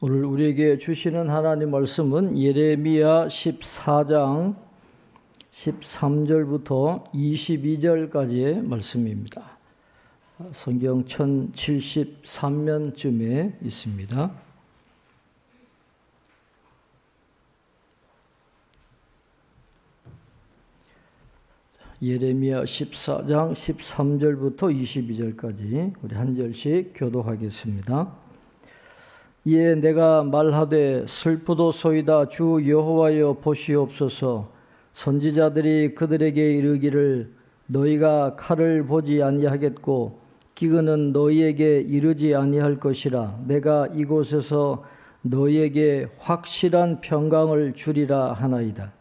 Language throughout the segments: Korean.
오늘 우리에게 주시는 하나님 말씀은 예레미야 14장 13절부터 22절까지의 말씀입니다. 성경 1073면쯤에 있습니다. 예레미야 14장 13절부터 22절까지 우리 한 절씩 교독하겠습니다. 이에 내가 말하되 슬프도소이다 주 여호와여 보시옵소서. 선지자들이 그들에게 이르기를 너희가 칼을 보지 아니하겠고 기근은 너희에게 이르지 아니할 것이라. 내가 이곳에서 너희에게 확실한 평강을 주리라 하나이다.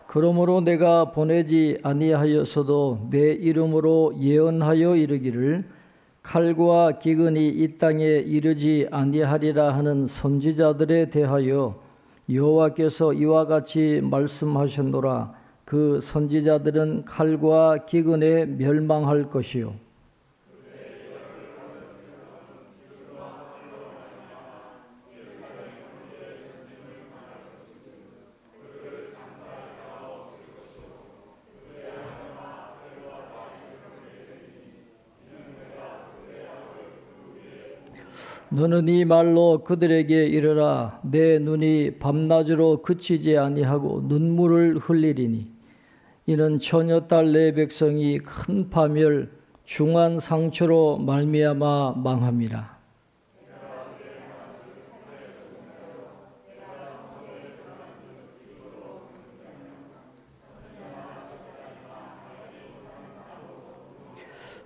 그러므로 내가 보내지 아니하였어도 내 이름으로 예언하여 이르기를 칼과 기근이 이 땅에 이르지 아니하리라 하는 선지자들에 대하여 여호와께서 이와 같이 말씀하셨노라. 그 선지자들은 칼과 기근에 멸망할 것이요 너는 이 말로 그들에게 이르라. 내 눈이 밤낮으로 그치지 아니하고 눈물을 흘리리니 이는 처녀딸 내 백성이 큰 파멸 중한 상처로 말미암아 망함이라.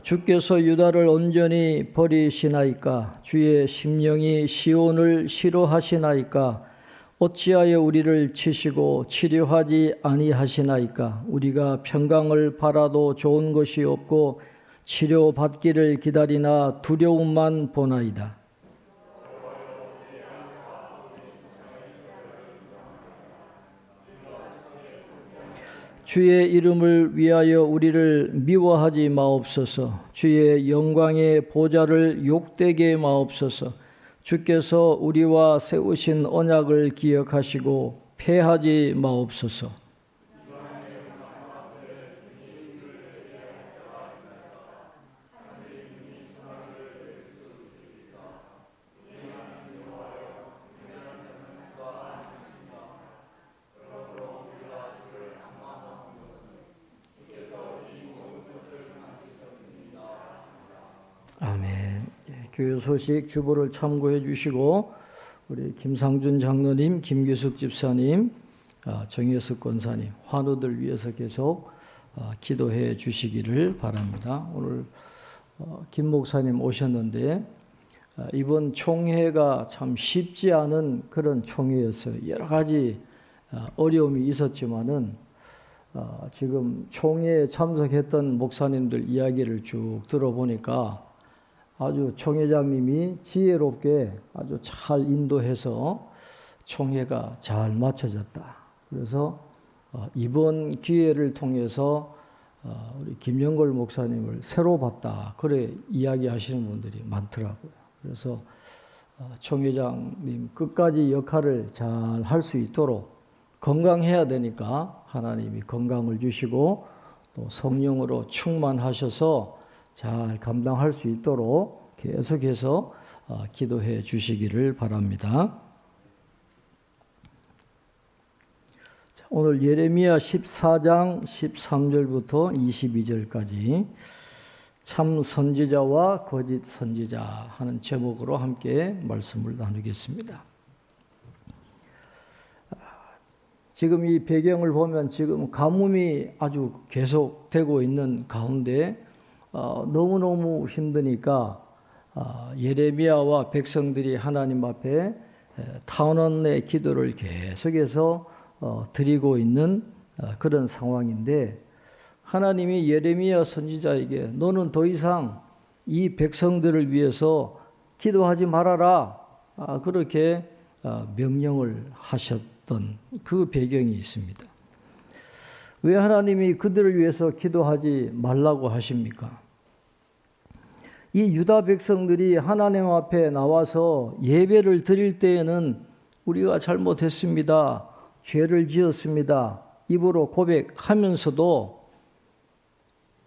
주께서 유다를 온전히 버리시나이까? 주의 심령이 시온을 싫어하시나이까? 어찌하여 우리를 치시고 치료하지 아니하시나이까? 우리가 평강을 바라도 좋은 것이 없고 치료받기를 기다리나 두려움만 보나이다. 주의 이름을 위하여 우리를 미워하지 마옵소서. 주의 영광의 보좌를 욕되게 마옵소서. 주께서 우리와 세우신 언약을 기억하시고 패하지 마옵소서. 아멘. 교회 소식 주보를 참고해 주시고 우리 김상준 장로님, 김규숙 집사님, 정혜숙 권사님, 환우들 위해서 계속 기도해 주시기를 바랍니다. 오늘 김 목사님 오셨는데 이번 총회가 참 쉽지 않은 그런 총회였어요. 여러 가지 어려움이 있었지만은 지금 총회에 참석했던 목사님들 이야기를 쭉 들어보니까 아주 총회장님이 지혜롭게 아주 잘 인도해서 총회가 잘 맞춰졌다. 그래서 이번 기회를 통해서 우리 김영걸 목사님을 새로 봤다. 그래 이야기하시는 분들이 많더라고요. 그래서 총회장님 끝까지 역할을 잘 할 수 있도록 건강해야 되니까 하나님이 건강을 주시고 또 성령으로 충만하셔서 잘 감당할 수 있도록 계속해서 기도해 주시기를 바랍니다. 오늘 예레미야 14장 13절부터 22절까지 참 선지자와 거짓 선지자 하는 제목으로 함께 말씀을 나누겠습니다. 지금 이 배경을 보면 지금 가뭄이 아주 계속되고 있는 가운데 너무너무 힘드니까 예레미야와 백성들이 하나님 앞에 탄원의 기도를 계속해서 드리고 있는 그런 상황인데 하나님이 예레미야 선지자에게 너는 더 이상 이 백성들을 위해서 기도하지 말아라. 그렇게 명령을 하셨던 그 배경이 있습니다. 왜 하나님이 그들을 위해서 기도하지 말라고 하십니까? 이 유다 백성들이 하나님 앞에 나와서 예배를 드릴 때에는 우리가 잘못했습니다. 죄를 지었습니다. 입으로 고백하면서도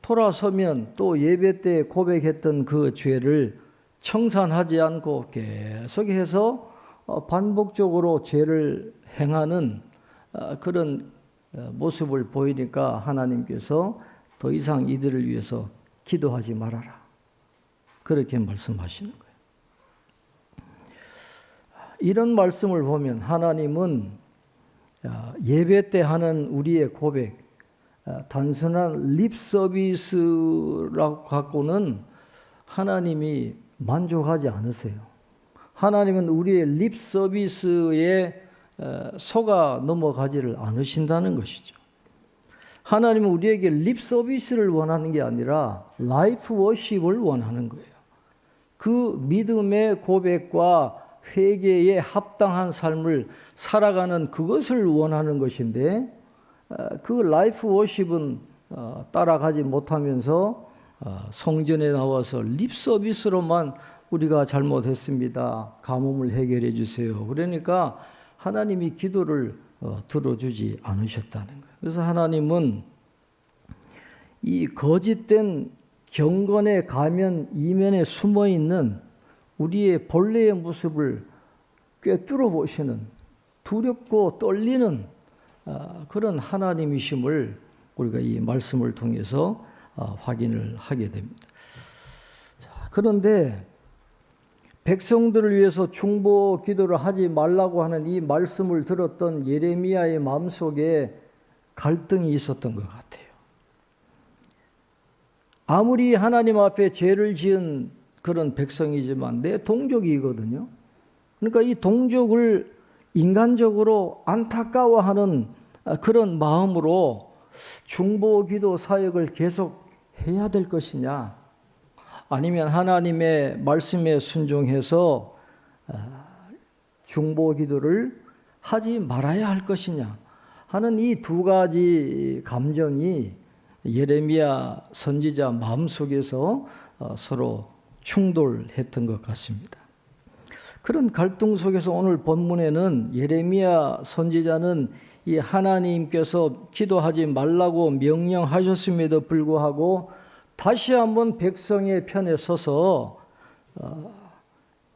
돌아서면 또 예배 때 고백했던 그 죄를 청산하지 않고 계속해서 반복적으로 죄를 행하는 그런 모습을 보이니까 하나님께서 더 이상 이들을 위해서 기도하지 말아라. 그렇게 말씀하시는 거예요. 이런 말씀을 보면 하나님은 예배 때 하는 우리의 고백, 단순한 립 서비스라고 갖고는 하나님이 만족하지 않으세요. 하나님은 우리의 립 서비스에 속아 넘어가지를 않으신다는 것이죠. 하나님은 우리에게 립 서비스를 원하는 게 아니라 라이프 워십을 원하는 거예요. 그 믿음의 고백과 회개에 합당한 삶을 살아가는 그것을 원하는 것인데 그 라이프 워십은 따라가지 못하면서 성전에 나와서 립 서비스로만 우리가 잘못했습니다. 가뭄을 해결해 주세요. 그러니까 하나님이 기도를 들어주지 않으셨다는 거예요. 그래서 하나님은 이 거짓된 경건의 가면 이면에 숨어 있는 우리의 본래의 모습을 꿰뚫어 보시는 두렵고 떨리는 그런 하나님이심을 우리가 이 말씀을 통해서 확인을 하게 됩니다. 자, 그런데 백성들을 위해서 중보 기도를 하지 말라고 하는 이 말씀을 들었던 예레미야의 마음속에 갈등이 있었던 것 같아요. 아무리 하나님 앞에 죄를 지은 그런 백성이지만 내 동족이거든요. 그러니까 이 동족을 인간적으로 안타까워하는 그런 마음으로 중보기도 사역을 계속 해야 될 것이냐, 아니면 하나님의 말씀에 순종해서 중보기도를 하지 말아야 할 것이냐 하는 이 두 가지 감정이 예레미야 선지자 마음속에서 서로 충돌했던 것 같습니다. 그런 갈등 속에서 오늘 본문에는 예레미야 선지자는 이 하나님께서 기도하지 말라고 명령하셨음에도 불구하고 다시 한번 백성의 편에 서서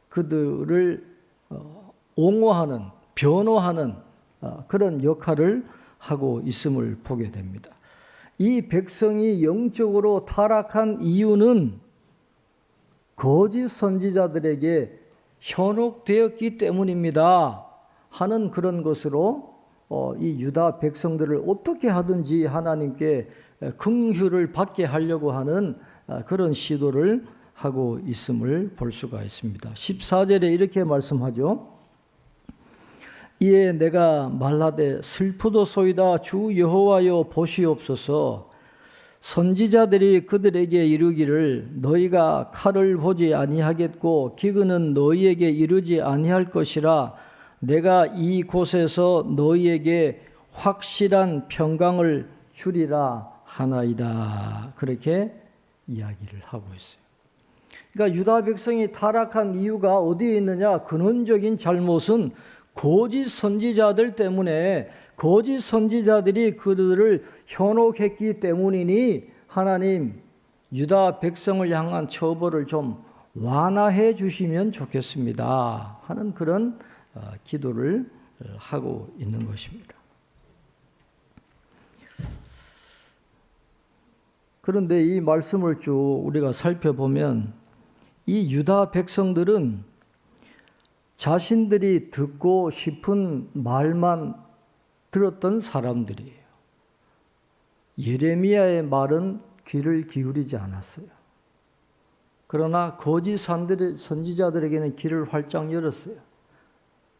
그들을 옹호하는, 변호하는 그런 역할을 하고 있음을 보게 됩니다. 이 백성이 영적으로 타락한 이유는 거짓 선지자들에게 현혹되었기 때문입니다 하는 그런 것으로 이 유다 백성들을 어떻게 하든지 하나님께 긍휼을 받게 하려고 하는 그런 시도를 하고 있음을 볼 수가 있습니다. 14절에 이렇게 말씀하죠. 이에 내가 말하되 슬프도소이다 주 여호와여 보시옵소서. 선지자들이 그들에게 이르기를 너희가 칼을 보지 아니하겠고 기근은 너희에게 이르지 아니할 것이라 내가 이곳에서 너희에게 확실한 평강을 주리라 하나이다. 그렇게 이야기를 하고 있어요. 그러니까 유다 백성이 타락한 이유가 어디에 있느냐? 근원적인 잘못은 거짓 선지자들 때문에 거짓 선지자들이 그들을 현혹했기 때문이니 하나님 유다 백성을 향한 처벌을 좀 완화해 주시면 좋겠습니다 하는 그런 기도를 하고 있는 것입니다. 그런데 이 말씀을 쭉 우리가 살펴보면 이 유다 백성들은 자신들이 듣고 싶은 말만 들었던 사람들이에요. 예레미야의 말은 귀를 기울이지 않았어요. 그러나 거짓 선지자들에게는 귀를 활짝 열었어요.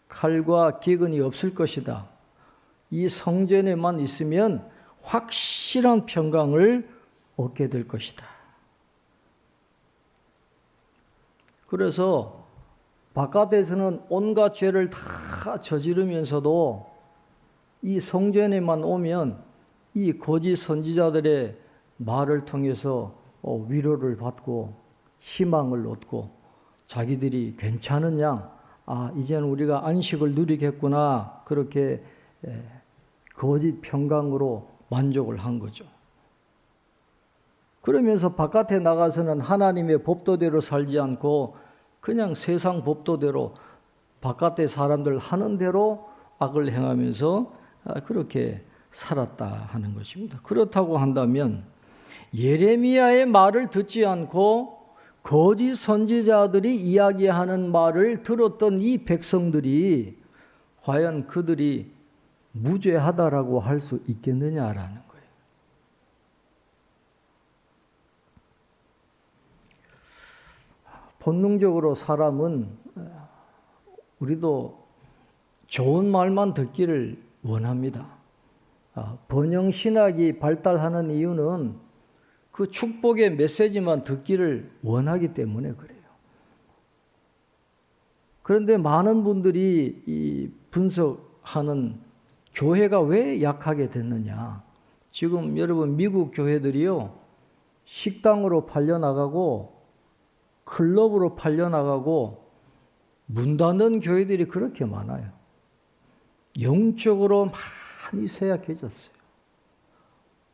칼과 기근이 없을 것이다. 이 성전에만 있으면 확실한 평강을 얻게 될 것이다. 그래서 바깥에서는 온갖 죄를 다 저지르면서도 이 성전에만 오면 이 거짓 선지자들의 말을 통해서 위로를 받고 희망을 얻고 자기들이 괜찮은 양, 이제는 우리가 안식을 누리겠구나, 그렇게 거짓 평강으로 만족을 한 거죠. 그러면서 바깥에 나가서는 하나님의 법도대로 살지 않고 그냥 세상 법도대로 바깥에 사람들 하는 대로 악을 행하면서 그렇게 살았다 하는 것입니다. 그렇다고 한다면 예레미야의 말을 듣지 않고 거짓 선지자들이 이야기하는 말을 들었던 이 백성들이 과연 그들이 무죄하다라고 할 수 있겠느냐라는 거예요. 본능적으로 사람은 우리도 좋은 말만 듣기를 원합니다. 번영신학이 발달하는 이유는 그 축복의 메시지만 듣기를 원하기 때문에 그래요. 그런데 많은 분들이 이 분석하는 교회가 왜 약하게 됐느냐. 지금 여러분 미국 교회들이요, 식당으로 팔려나가고 클럽으로 팔려나가고 문 닫는 교회들이 그렇게 많아요. 영적으로 많이 쇠약해졌어요.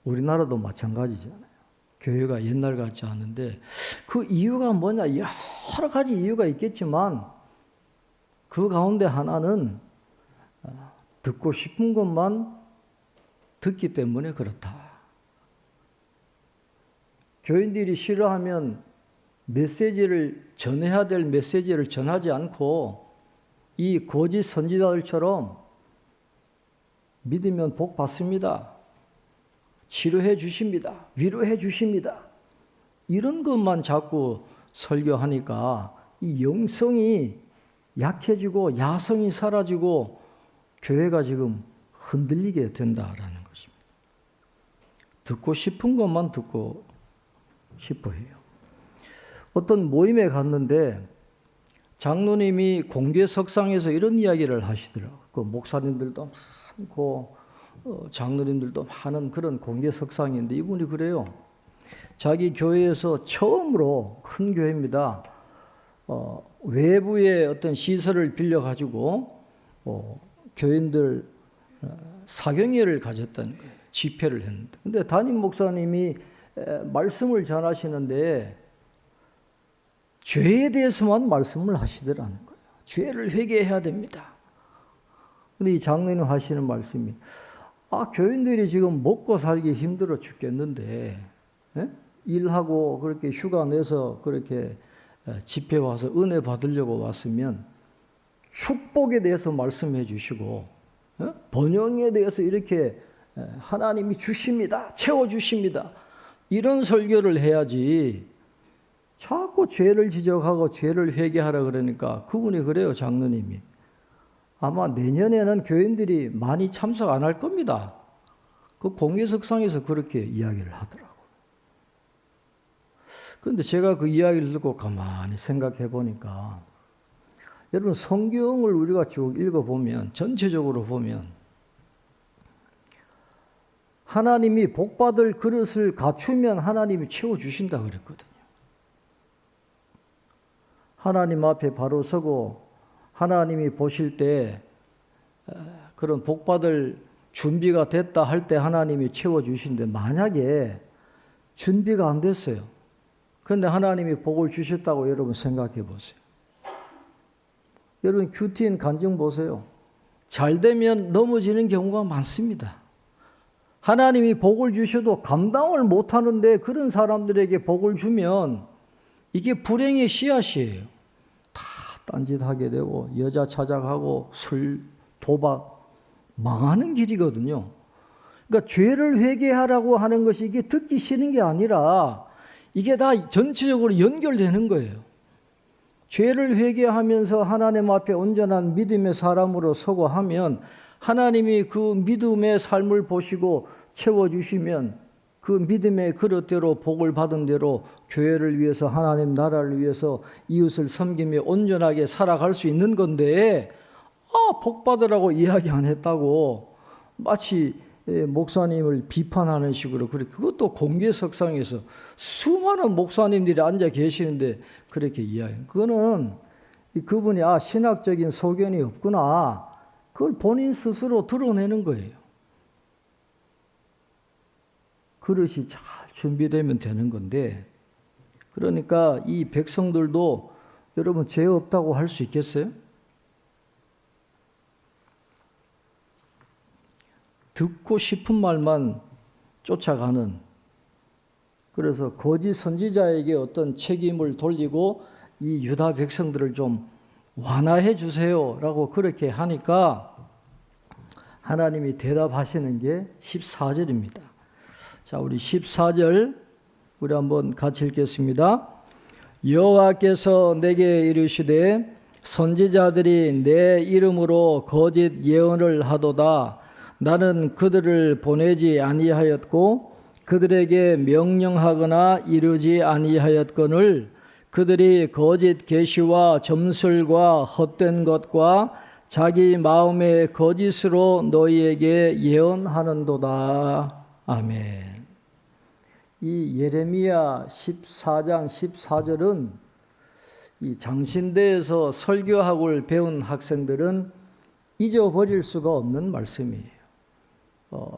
우리나라도 마찬가지잖아요. 교회가 옛날 같지 않은데 그 이유가 뭐냐? 여러 가지 이유가 있겠지만 그 가운데 하나는 듣고 싶은 것만 듣기 때문에 그렇다. 교인들이 싫어하면 메시지를 전해야 될 메시지를 전하지 않고 이 거짓 선지자들처럼 믿으면 복 받습니다. 치료해 주십니다. 위로해 주십니다. 이런 것만 자꾸 설교하니까 이 영성이 약해지고 야성이 사라지고 교회가 지금 흔들리게 된다라는 것입니다. 듣고 싶은 것만 듣고 싶어 해요. 어떤 모임에 갔는데 장로님이 공개석상에서 이런 이야기를 하시더라고요. 그 목사님들도 많고 장로님들도 많은 그런 공개석상인데 이분이 그래요. 자기 교회에서 처음으로, 큰 교회입니다, 외부의 어떤 시설을 빌려가지고 교인들 사경회를 가졌다는 거예요. 집회를 했는데. 근데 담임 목사님이 말씀을 전하시는데 죄에 대해서만 말씀을 하시더라는 거예요. 죄를 회개해야 됩니다. 근데 이 장로님 하시는 말씀이, 교인들이 지금 먹고 살기 힘들어 죽겠는데, 일하고 그렇게 휴가 내서 그렇게 집회 와서 은혜 받으려고 왔으면 축복에 대해서 말씀해 주시고, 번영에 대해서 이렇게 하나님이 주십니다. 채워주십니다. 이런 설교를 해야지 자꾸 죄를 지적하고 죄를 회개하라 그러니까 그분이 그래요, 장로님이. 아마 내년에는 교인들이 많이 참석 안 할 겁니다. 그 공개석상에서 그렇게 이야기를 하더라고요. 그런데 제가 그 이야기를 듣고 가만히 생각해 보니까 여러분 성경을 우리가 쭉 읽어보면 전체적으로 보면 하나님이 복받을 그릇을 갖추면 하나님이 채워주신다 그랬거든요. 하나님 앞에 바로 서고 하나님이 보실 때 그런 복받을 준비가 됐다 할 때 하나님이 채워주신데 만약에 준비가 안 됐어요. 그런데 하나님이 복을 주셨다고 여러분 생각해 보세요. 여러분 큐티인 간증 보세요. 잘 되면 넘어지는 경우가 많습니다. 하나님이 복을 주셔도 감당을 못하는데 그런 사람들에게 복을 주면 이게 불행의 씨앗이에요. 다 딴짓하게 되고 여자 찾아가고 술, 도박 망하는 길이거든요. 그러니까 죄를 회개하라고 하는 것이 이게 듣기 싫은 게 아니라 이게 다 전체적으로 연결되는 거예요. 죄를 회개하면서 하나님 앞에 온전한 믿음의 사람으로 서고 하면 하나님이 그 믿음의 삶을 보시고 채워주시면 그 믿음의 그릇대로 복을 받은 대로 교회를 위해서 하나님 나라를 위해서 이웃을 섬기며 온전하게 살아갈 수 있는 건데 복 받으라고 이야기 안 했다고 마치 목사님을 비판하는 식으로 그것도 공개석상에서 수많은 목사님들이 앉아 계시는데 그렇게 이야기. 그거는 그분이 신학적인 소견이 없구나. 그걸 본인 스스로 드러내는 거예요. 그릇이 잘 준비되면 되는 건데, 그러니까 이 백성들도 여러분 죄 없다고 할 수 있겠어요? 듣고 싶은 말만 쫓아가는, 그래서 거짓 선지자에게 어떤 책임을 돌리고 이 유다 백성들을 좀 완화해 주세요라고 그렇게 하니까 하나님이 대답하시는 게 14절입니다. 자, 우리 14절 우리 한번 같이 읽겠습니다. 여호와께서 내게 이르시되 선지자들이 내 이름으로 거짓 예언을 하도다. 나는 그들을 보내지 아니하였고 그들에게 명령하거나 이르지 아니하였거늘 그들이 거짓 계시와 점술과 헛된 것과 자기 마음의 거짓으로 너희에게 예언하는도다. 아멘. 이 예레미야 14장 14절은 이 장신대에서 설교학을 배운 학생들은 잊어버릴 수가 없는 말씀이에요.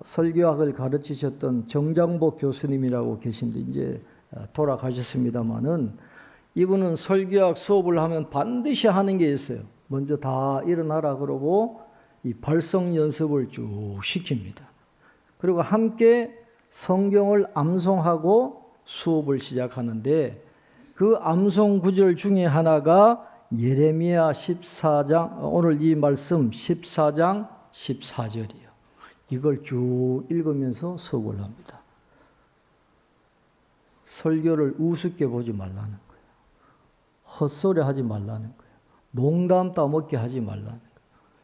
설교학을 가르치셨던 정장복 교수님이라고 계신데 이제 돌아가셨습니다마는 이분은 설교학 수업을 하면 반드시 하는 게 있어요. 먼저 다 일어나라 그러고 이 발성 연습을 쭉 시킵니다. 그리고 함께 성경을 암송하고 수업을 시작하는데 그 암송 구절 중에 하나가 예레미야 14장, 오늘 이 말씀 14장 14절이에요. 이걸 쭉 읽으면서 수업을 합니다. 설교를 우습게 보지 말라는 거예요. 헛소리 하지 말라는 거예요. 농담 따먹게 하지 말라는 거예요.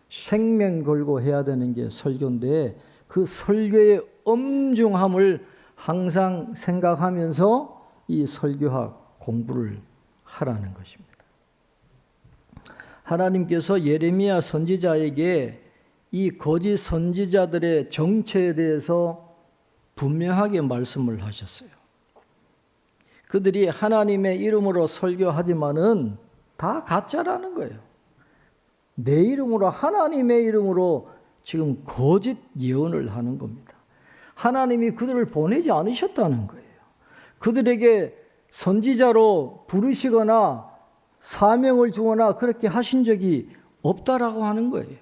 생명 걸고 해야 되는 게 설교인데 그 설교의 엄중함을 항상 생각하면서 이 설교학 공부를 하라는 것입니다. 하나님께서 예레미야 선지자에게 이 거짓 선지자들의 정체에 대해서 분명하게 말씀을 하셨어요. 그들이 하나님의 이름으로 설교하지만은 다 가짜라는 거예요. 내 이름으로 하나님의 이름으로 지금 거짓 예언을 하는 겁니다. 하나님이 그들을 보내지 않으셨다는 거예요. 그들에게 선지자로 부르시거나 사명을 주거나 그렇게 하신 적이 없다라고 하는 거예요.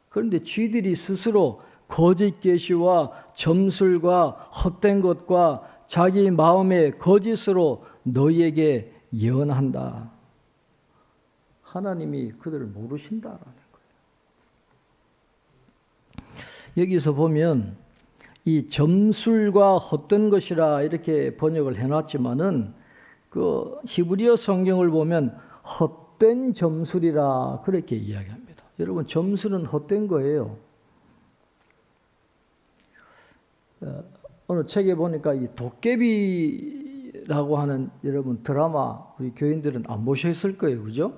그런데 쥐들이 스스로 거짓 계시와 점술과 헛된 것과 자기 마음의 거짓으로 너희에게 예언한다. 하나님이 그들을 모르신다라는 거예요. 여기서 보면 이 점술과 헛된 것이라 이렇게 번역을 해놨지만은 그 히브리어 성경을 보면 헛된 점술이라 그렇게 이야기합니다. 여러분 점술은 헛된 거예요. 어느 책에 보니까 이 도깨비라고 하는 여러분 드라마 우리 교인들은 안 보셨을 거예요, 그죠?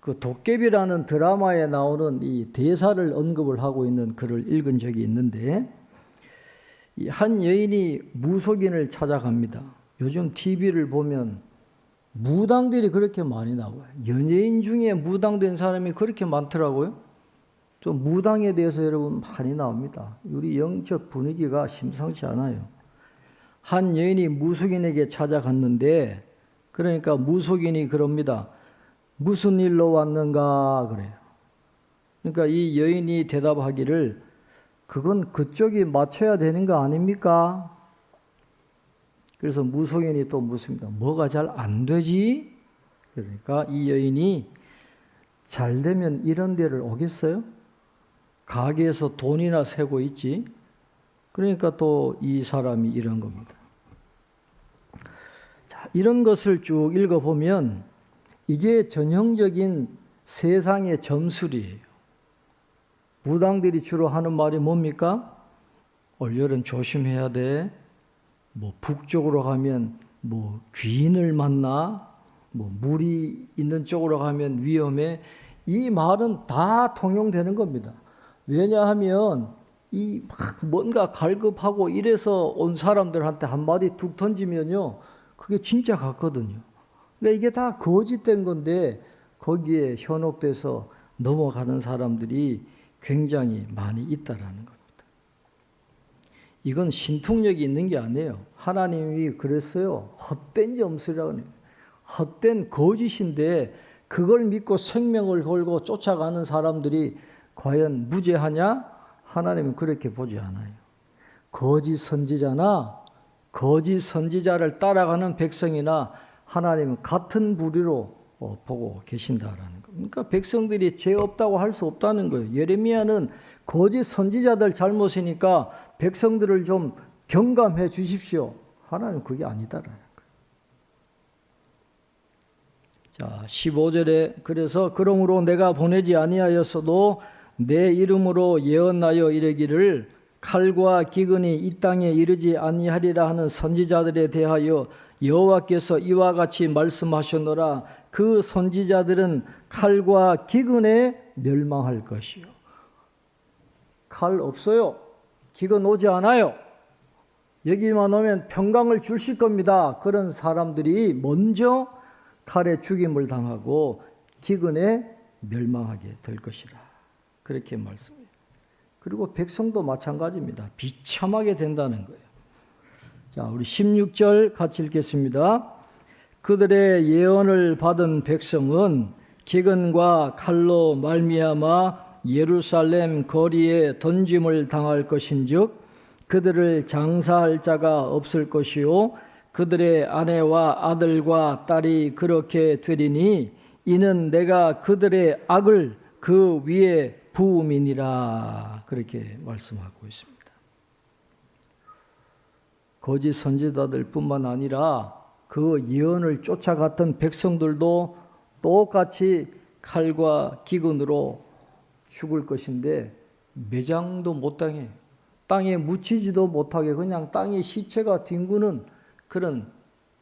그 도깨비라는 드라마에 나오는 이 대사를 언급을 하고 있는 글을 읽은 적이 있는데 이 한 여인이 무속인을 찾아갑니다. 요즘 TV를 보면 무당들이 그렇게 많이 나와요. 연예인 중에 무당된 사람이 그렇게 많더라고요. 또 무당에 대해서 여러분 많이 나옵니다. 우리 영적 분위기가 심상치 않아요. 한 여인이 무속인에게 찾아갔는데 그러니까 무속인이 그럽니다. 무슨 일로 왔는가 그래요. 그러니까 이 여인이 대답하기를 그건 그쪽이 맞춰야 되는 거 아닙니까? 그래서 무속인이 또 묻습니다. 뭐가 잘 안 되지? 그러니까 이 여인이 잘 되면 이런 데를 오겠어요? 가게에서 돈이나 세고 있지. 그러니까 또 이 사람이 이런 겁니다. 자, 이런 것을 쭉 읽어보면 이게 전형적인 세상의 점술이에요. 무당들이 주로 하는 말이 뭡니까? 올여름 조심해야 돼. 뭐 북쪽으로 가면 뭐 귀인을 만나, 뭐 물이 있는 쪽으로 가면 위험해. 이 말은 다 통용되는 겁니다. 왜냐하면 이 막 뭔가 갈급하고 이래서 온 사람들한테 한마디 툭 던지면요, 그게 진짜 같거든요. 그러니까 이게 다 거짓된 건데 거기에 현혹돼서 넘어가는 사람들이 굉장히 많이 있다라는 겁니다. 이건 신통력이 있는 게 아니에요. 하나님이 그랬어요. 헛된 점수라고 해요. 헛된 거짓인데 그걸 믿고 생명을 걸고 쫓아가는 사람들이 과연 무죄하냐? 하나님은 그렇게 보지 않아요. 거짓 선지자나 거짓 선지자를 따라가는 백성이나 하나님은 같은 부류로 보고 계신다라는 거예요. 그러니까 백성들이 죄 없다고 할 수 없다는 거예요. 예레미야는 거짓 선지자들 잘못이니까 백성들을 좀 경감해 주십시오. 하나님은 그게 아니다라는 거예요. 자, 15절에 그래서 그러므로 내가 보내지 아니하였어도 내 이름으로 예언하여 이르기를 칼과 기근이 이 땅에 이르지 아니하리라 하는 선지자들에 대하여 여호와께서 이와 같이 말씀하셨노라. 그 선지자들은 칼과 기근에 멸망할 것이요. 칼 없어요. 기근 오지 않아요. 여기만 오면 평강을 주실 겁니다. 그런 사람들이 먼저 칼에 죽임을 당하고 기근에 멸망하게 될 것이라. 그렇게 말씀해요. 그리고 백성도 마찬가지입니다. 비참하게 된다는 거예요. 자, 우리 16절 같이 읽겠습니다. 그들의 예언을 받은 백성은 기근과 칼로 말미암아 예루살렘 거리에 던짐을 당할 것인즉 그들을 장사할 자가 없을 것이요 그들의 아내와 아들과 딸이 그렇게 되리니 이는 내가 그들의 악을 그 위에 부음이니라. 그렇게 말씀하고 있습니다. 거짓 선지자들 뿐만 아니라 그 예언을 쫓아갔던 백성들도 똑같이 칼과 기근으로 죽을 것인데 매장도 못 당해. 땅에 묻히지도 못하게 그냥 땅에 시체가 뒹구는 그런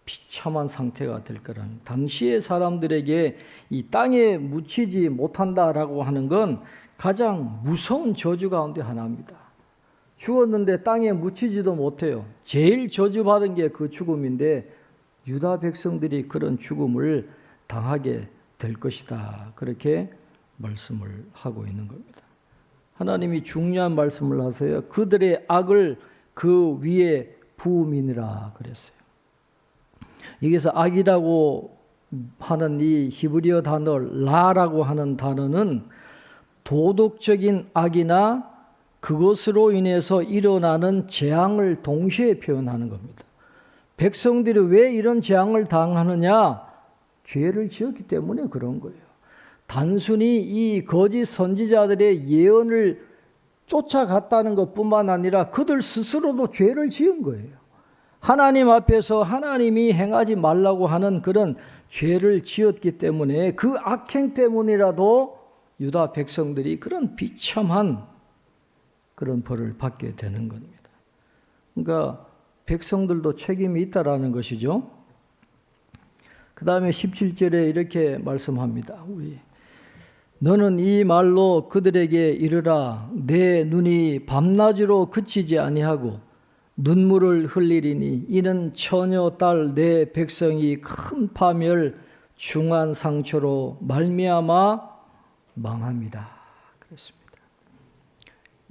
비참한 상태가 될 거라는. 당시의 사람들에게 이 땅에 묻히지 못한다라고 하는 건 가장 무서운 저주 가운데 하나입니다. 죽었는데 땅에 묻히지도 못해요. 제일 저주받은 게 그 죽음인데 유다 백성들이 그런 죽음을 당하게 될 것이다. 그렇게 말씀을 하고 있는 겁니다. 하나님이 중요한 말씀을 하세요. 그들의 악을 그 위에 부음이니라 그랬어요. 여기서 악이라고 하는 이 히브리어 단어 라라고 하는 단어는 도덕적인 악이나 그것으로 인해서 일어나는 재앙을 동시에 표현하는 겁니다. 백성들이 왜 이런 재앙을 당하느냐? 죄를 지었기 때문에 그런 거예요. 단순히 이 거짓 선지자들의 예언을 쫓아갔다는 것뿐만 아니라 그들 스스로도 죄를 지은 거예요. 하나님 앞에서 하나님이 행하지 말라고 하는 그런 죄를 지었기 때문에 그 악행 때문이라도 유다 백성들이 그런 비참한 그런 벌을 받게 되는 겁니다. 그러니까 백성들도 책임이 있다라는 것이죠. 그 다음에 17절에 이렇게 말씀합니다. 너는 이 말로 그들에게 이르라. 내 눈이 밤낮으로 그치지 아니하고 눈물을 흘리리니 이는 처녀 딸 내 백성이 큰 파멸 중한 상처로 말미암아 망합니다. 그렇습니다.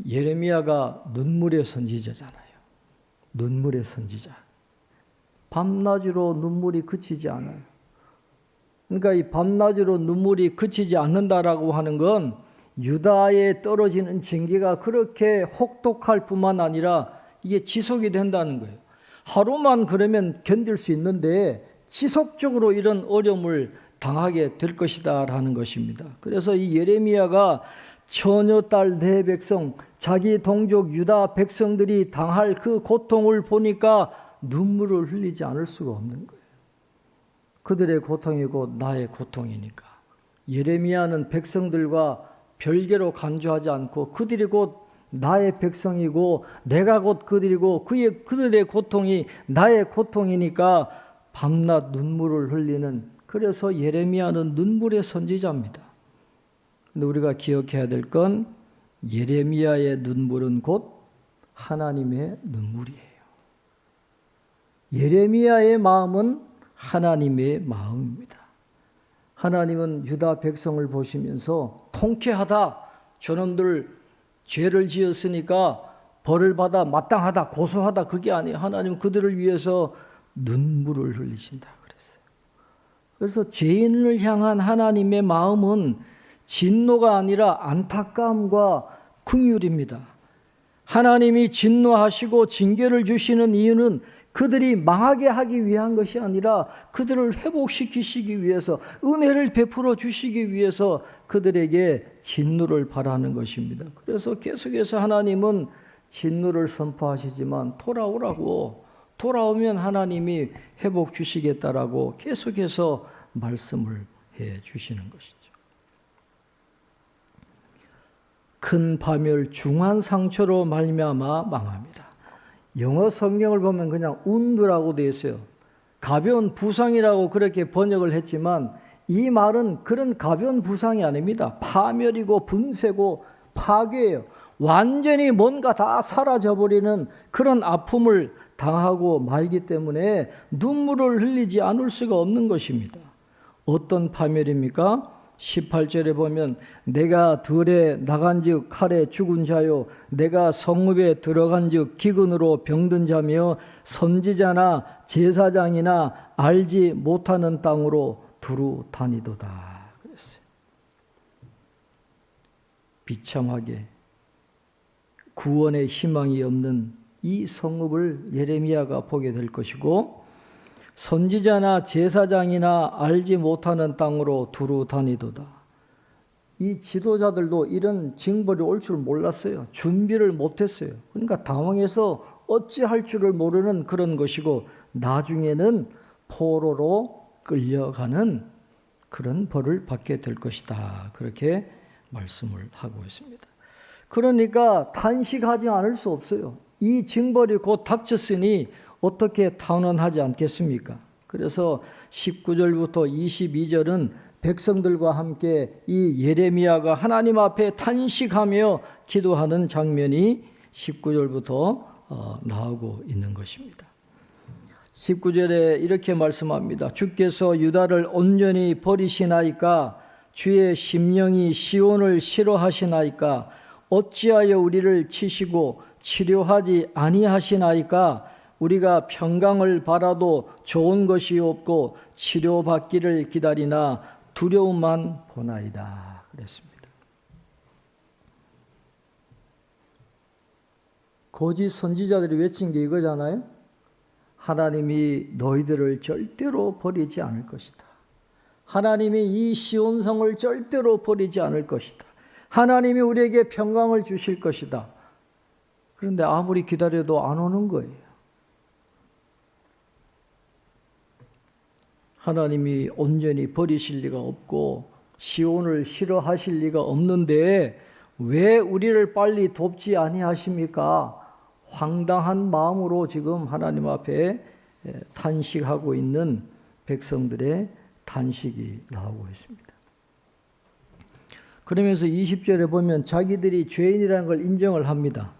예레미야가 눈물의 선지자잖아요. 눈물의 선지자. 밤낮으로 눈물이 그치지 않아요. 그러니까 이 밤낮으로 눈물이 그치지 않는다라고 하는 건 유다에 떨어지는 징계가 그렇게 혹독할 뿐만 아니라 이게 지속이 된다는 거예요. 하루만 그러면 견딜 수 있는데 지속적으로 이런 어려움을 당하게 될 것이다 라는 것입니다. 그래서 이 예레미야가 처녀 딸 내 백성, 자기 동족 유다 백성들이 당할 그 고통을 보니까 눈물을 흘리지 않을 수가 없는 거예요. 그들의 고통이고 나의 고통이니까. 예레미야는 백성들과 별개로 간주하지 않고 그들이 곧 나의 백성이고 내가 곧 그들이고 그들의 고통이 나의 고통이니까 밤낮 눈물을 흘리는, 그래서 예레미야는 눈물의 선지자입니다. 근데 우리가 기억해야 될 건 예레미야의 눈물은 곧 하나님의 눈물이에요. 예레미야의 마음은 하나님의 마음입니다. 하나님은 유다 백성을 보시면서 통쾌하다, 저놈들 죄를 지었으니까 벌을 받아 마땅하다, 고소하다, 그게 아니에요. 하나님은 그들을 위해서 눈물을 흘리신다 그랬어요. 그래서 죄인을 향한 하나님의 마음은 진노가 아니라 안타까움과 긍휼입니다. 하나님이 진노하시고 징계를 주시는 이유는 그들이 망하게 하기 위한 것이 아니라 그들을 회복시키시기 위해서, 은혜를 베풀어 주시기 위해서 그들에게 진노를 바라는 것입니다. 그래서 계속해서 하나님은 진노를 선포하시지만 돌아오라고, 돌아오면 하나님이 회복 주시겠다라고 계속해서 말씀을 해 주시는 것이죠. 큰 파멸 중한 상처로 말미암아 망합니다. 영어 성경을 보면 그냥 wound라고 되어 있어요. 가벼운 부상이라고 그렇게 번역을 했지만 이 말은 그런 가벼운 부상이 아닙니다. 파멸이고 분쇄고 파괴예요. 완전히 뭔가 다 사라져버리는 그런 아픔을 당하고 말기 때문에 눈물을 흘리지 않을 수가 없는 것입니다. 어떤 파멸입니까? 18절에 보면 내가 들에 나간즉 칼에 죽은 자요, 내가 성읍에 들어간즉 기근으로 병든 자며 선지자나 제사장이나 알지 못하는 땅으로 두루 다니도다 그랬어요. 비참하게 구원의 희망이 없는 이 성읍을 예레미야가 보게 될 것이고, 선지자나 제사장이나 알지 못하는 땅으로 두루 다니도다. 이 지도자들도 이런 징벌이 올 줄 몰랐어요. 준비를 못했어요. 그러니까 당황해서 어찌할 줄을 모르는 그런 것이고, 나중에는 포로로 끌려가는 그런 벌을 받게 될 것이다. 그렇게 말씀을 하고 있습니다. 그러니까 탄식하지 않을 수 없어요. 이 징벌이 곧 닥쳤으니 어떻게 탄원하지 않겠습니까? 그래서 19절부터 22절은 백성들과 함께 이 예레미야가 하나님 앞에 탄식하며 기도하는 장면이 19절부터 나오고 있는 것입니다. 19절에 이렇게 말씀합니다. 주께서 유다를 온전히 버리시나이까? 주의 심령이 시온을 싫어하시나이까? 어찌하여 우리를 치시고 치료하지 아니하시나이까? 우리가 평강을 바라도 좋은 것이 없고 치료받기를 기다리나 두려움만 보나이다 그랬습니다. 거짓 선지자들이 외친 게 이거잖아요. 하나님이 너희들을 절대로 버리지 않을 것이다. 하나님이 이 시온성을 절대로 버리지 않을 것이다. 하나님이 우리에게 평강을 주실 것이다. 그런데 아무리 기다려도 안 오는 거예요. 하나님이 온전히 버리실 리가 없고 시온을 싫어하실 리가 없는데 왜 우리를 빨리 돕지 아니하십니까? 황당한 마음으로 지금 하나님 앞에 탄식하고 있는 백성들의 탄식이 나오고 있습니다. 그러면서 20절에 보면 자기들이 죄인이라는 걸 인정을 합니다.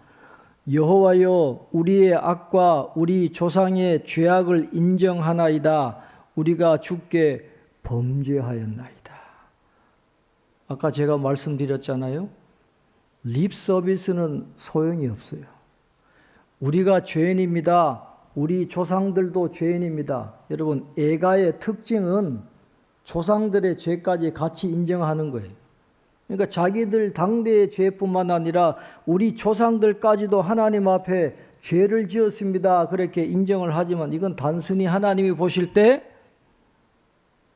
여호와여, 우리의 악과 우리 조상의 죄악을 인정하나이다. 우리가 주께 범죄하였나이다. 아까 제가 말씀드렸잖아요. 립 서비스는 소용이 없어요. 우리가 죄인입니다. 우리 조상들도 죄인입니다. 여러분, 애가의 특징은 조상들의 죄까지 같이 인정하는 거예요. 그러니까 자기들 당대의 죄뿐만 아니라 우리 조상들까지도 하나님 앞에 죄를 지었습니다. 그렇게 인정을 하지만 이건 단순히 하나님이 보실 때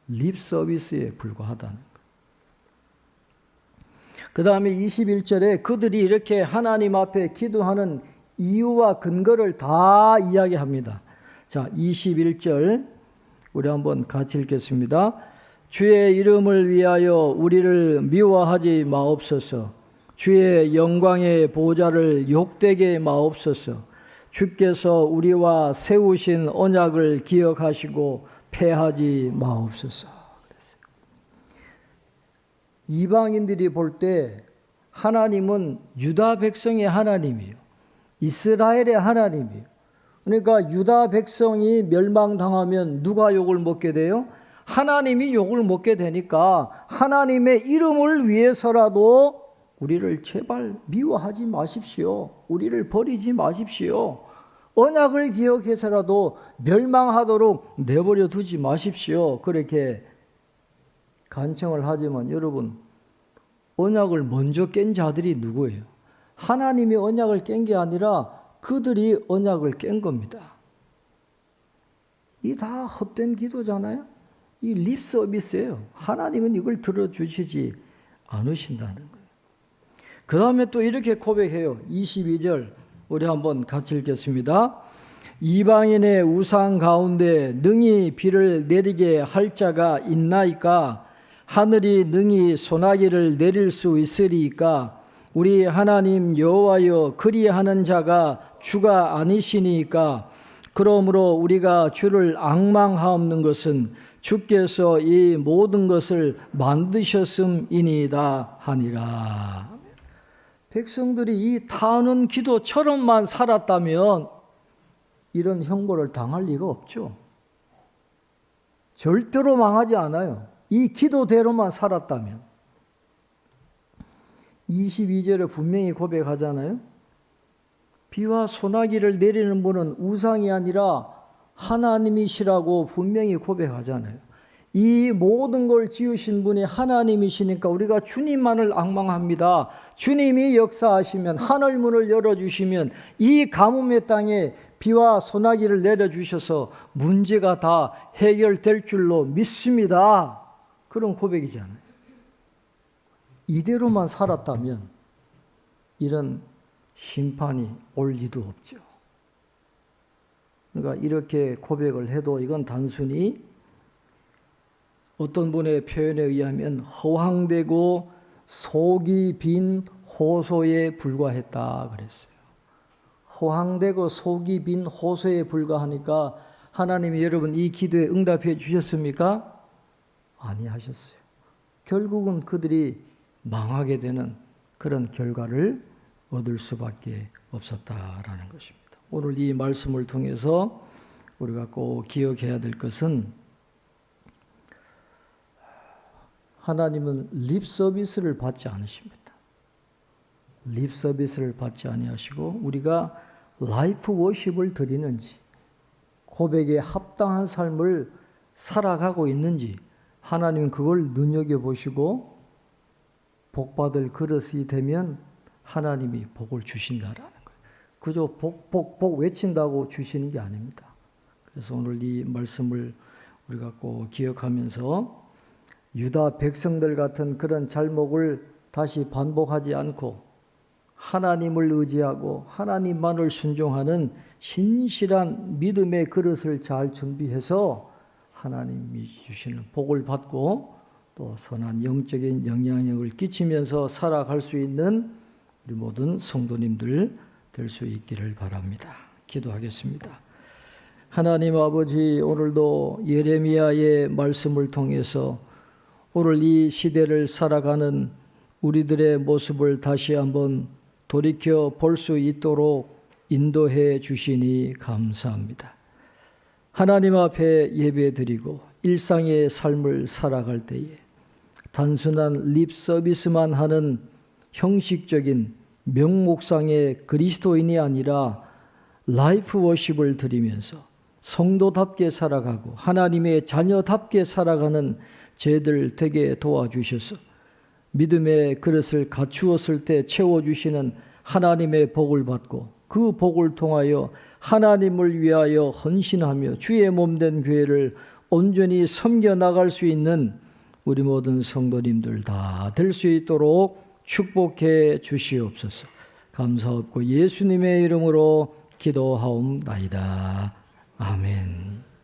립 서비스에 불과하다는 거예요. 그 다음에 21절에 그들이 이렇게 하나님 앞에 기도하는 이유와 근거를 다 이야기합니다. 자, 21절 우리 한번 같이 읽겠습니다. 주의 이름을 위하여 우리를 미워하지 마옵소서. 주의 영광의 보좌를 욕되게 마옵소서. 주께서 우리와 세우신 언약을 기억하시고 패하지 마옵소서. 그랬어요. 이방인들이 볼 때 하나님은 유다 백성의 하나님이에요. 이스라엘의 하나님이에요. 그러니까 유다 백성이 멸망당하면 누가 욕을 먹게 돼요? 하나님이 욕을 먹게 되니까 하나님의 이름을 위해서라도 우리를 제발 미워하지 마십시오. 우리를 버리지 마십시오. 언약을 기억해서라도 멸망하도록 내버려 두지 마십시오. 그렇게 간청을 하지만 여러분, 언약을 먼저 깬 자들이 누구예요? 하나님이 언약을 깬 게 아니라 그들이 언약을 깬 겁니다. 이 다 헛된 기도잖아요. 이 립 서비스예요. 하나님은 이걸 들어주시지 않으신다는 거예요. 그 다음에 또 이렇게 고백해요. 22절 우리 한번 같이 읽겠습니다. 이방인의 우상 가운데 능히 비를 내리게 할 자가 있나이까? 하늘이 능히 소나기를 내릴 수 있으리이까? 우리 하나님 여호와여, 그리하는 자가 주가 아니시니까? 그러므로 우리가 주를 앙망하옵는 것은 주께서 이 모든 것을 만드셨음이니이다 하니라. 백성들이 이 타는 기도처럼만 살았다면 이런 형벌을 당할 리가 없죠. 절대로 망하지 않아요. 이 기도대로만 살았다면. 22절에 분명히 고백하잖아요. 비와 소나기를 내리는 분은 우상이 아니라 하나님이시라고 분명히 고백하잖아요. 이 모든 걸 지으신 분이 하나님이시니까 우리가 주님만을 앙망합니다. 주님이 역사하시면, 하늘 문을 열어주시면 이 가뭄의 땅에 비와 소나기를 내려주셔서 문제가 다 해결될 줄로 믿습니다. 그런 고백이잖아요. 이대로만 살았다면 이런 심판이 올 리도 없죠. 그러니까 이렇게 고백을 해도 이건 단순히 어떤 분의 표현에 의하면 허황되고 속이 빈 호소에 불과했다 그랬어요. 허황되고 속이 빈 호소에 불과하니까 하나님이 여러분 이 기도에 응답해 주셨습니까? 아니하셨어요. 결국은 그들이 망하게 되는 그런 결과를 얻을 수밖에 없었다라는 것입니다. 오늘 이 말씀을 통해서 우리가 꼭 기억해야 될 것은 하나님은 립 서비스를 받지 않으십니다. 립 서비스를 받지 아니하시고 우리가 라이프 워십을 드리는지 고백에 합당한 삶을 살아가고 있는지 하나님은 그걸 눈여겨보시고 복받을 그릇이 되면 하나님이 복을 주신다라는 거예요. 그저 복 외친다고 주시는 게 아닙니다. 그래서 오늘 이 말씀을 우리가 꼭 기억하면서 유다 백성들 같은 그런 잘못을 다시 반복하지 않고 하나님을 의지하고 하나님만을 순종하는 신실한 믿음의 그릇을 잘 준비해서 하나님이 주시는 복을 받고 또 선한 영적인 영향력을 끼치면서 살아갈 수 있는 우리 모든 성도님들 될 수 있기를 바랍니다. 기도하겠습니다. 하나님 아버지, 오늘도 예레미야의 말씀을 통해서 오늘 이 시대를 살아가는 우리들의 모습을 다시 한번 돌이켜 볼 수 있도록 인도해 주시니 감사합니다. 하나님 앞에 예배드리고 일상의 삶을 살아갈 때에 단순한 립 서비스만 하는 형식적인 명목상의 그리스도인이 아니라 라이프 워십을 드리면서 성도답게 살아가고 하나님의 자녀답게 살아가는 저희들 되게 도와주셔서 믿음의 그릇을 갖추었을 때 채워주시는 하나님의 복을 받고 그 복을 통하여 하나님을 위하여 헌신하며 주의 몸된 교회를 온전히 섬겨나갈 수 있는 우리 모든 성도님들 다 될 수 있도록 축복해 주시옵소서. 감사하고 예수님의 이름으로 기도하옵나이다. 아멘.